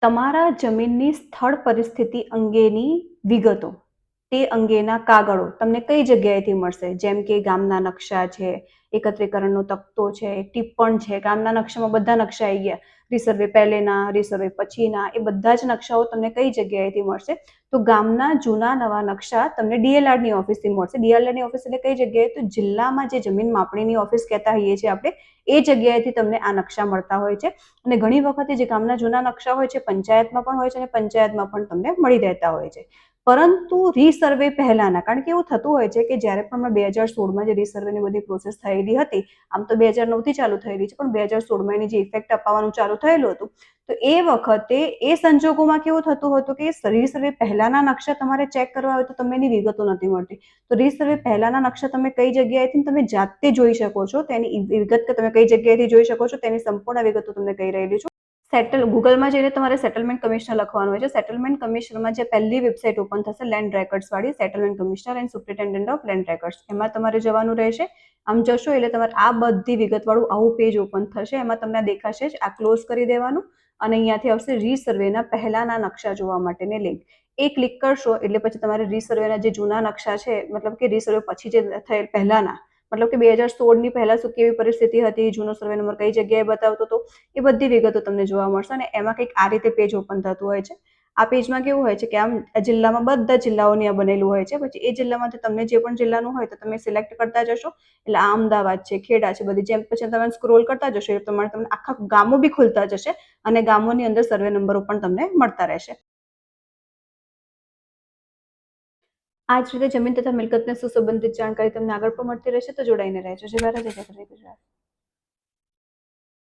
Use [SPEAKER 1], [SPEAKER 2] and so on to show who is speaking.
[SPEAKER 1] તમારા જમીનની સ્થળ પરિસ્થિતિ અંગેની વિગતો, તે અંગેના કાગળો તમને કઈ જગ્યાએથી મળશે? જેમ કે ગામના નકશા છે, એકત્રીકરણનો તખ્તો છે, ટિપ્પણ છે. ગામના નકશામાં બધા નકશા આવી ગયા, રીસર્વે પહેલેના, રીસર્વે પછીના, એ બધા જ નકશાઓ તમને કઈ જગ્યાએથી મળશે? તો ગામના જૂના નવા નકશા તમને ડીએલઆરની ઓફિસથી મળશે. ડીએલઆરની ઓફિસ એટલે કઈ જગ્યાએ? તો જિલ્લામાં જે જમીન માપણીની ઓફિસ કહેતા હોઈએ છીએ આપણે, એ જગ્યાએથી તમને આ નકશા મળતા હોય છે. અને ઘણી વખતે જે ગામના જૂના નકશા હોય છે પંચાયતમાં પણ હોય છે અને પંચાયતમાં પણ તમને મળી રહેતા હોય છે. પરંતુ રીસર્વે પહેલાના, કારણ કે એવું થતું હોય છે કે જ્યારે પણ હમણાં 2016માં જે રીસર્વેની બધી પ્રોસેસ થયેલી હતી, આમ તો 2009થી ચાલુ થયેલી છે, પણ 2016માં એની જે ઇફેક્ટ અપાવવાનું ચાલુ થયેલું હતું, તો એ વખતે એ સંજોગોમાં કેવું થતું હતું કે રીસર્વે પહેલાના નકશા તમારે ચેક કરવા હોય તો તમને એની વિગતો નથી મળતી. તો રીસર્વે પહેલાના નકશા તમે કઈ જગ્યાએથી તમે જાતે જોઈ શકો છો, તેની વિગત કે તમે કઈ જગ્યાએથી જોઈ શકો છો તેની સંપૂર્ણ વિગતો તમને કહી રહેલી છું. ગૂગલમાં જઈને તમારે સેટલમેન્ટ કમિશનર લખવાનું હોય છે. સેટલમેન્ટ કમિશનરમાં જે પહેલી વેબસાઇટ ઓપન થશે લેન્ડ રેકર્ડ્સ વાળી, settlement commissioner and superintendent of land records, એમાં તમારે જવાનું રહેશે. આમ જશો એટલે તમારે આ બધી વિગતવાળું આવું પેજ ઓપન થશે. એમાં તમને દેખાશે જ, આ ક્લોઝ કરી દેવાનું અને અહીંયાથી આવશે રીસર્વેના પહેલાના નકશા જોવા માટેની લિંક. એ ક્લિક કરશો એટલે પછી તમારે રીસર્વેના જે જૂના નકશા છે, મતલબ કે રીસર્વે પછી જે થયેલ પહેલાના, મતલબ કે 2016ની પહેલા શું કેવી પરિસ્થિતિ હતી, જૂનો સર્વે નંબર કઈ જગ્યાએ બતાવતો હતો, એ બધી વિગતો તમને જોવા મળશે. અને એમાં કંઈક આ રીતે પેજ ઓપન થતું હોય છે. આ પેજમાં કેવું હોય છે કે આમ જિલ્લામાં બધા જિલ્લાઓની આ બનેલું હોય છે. પછી એ જિલ્લામાંથી તમને જે પણ જિલ્લાનું હોય તો તમે સિલેક્ટ કરતા જશો. એટલે આ અમદાવાદ છે, ખેડા છે, બધી જેમ પછી તમે સ્ક્રોલ કરતા જશો એ પ્રમાણે તમને આખા ગામો બી ખુલતા જશે અને ગામોની અંદર સર્વે નંબરો પણ તમને મળતા રહેશે. આ જ રીતે જમીન તથા મિલકતને સુસંબંધિત જાણકારી તમને આગળ પણ મળતી રહેશે, તો જોડાઈને રહેજો. જય ભારત, જય ગુજરાત.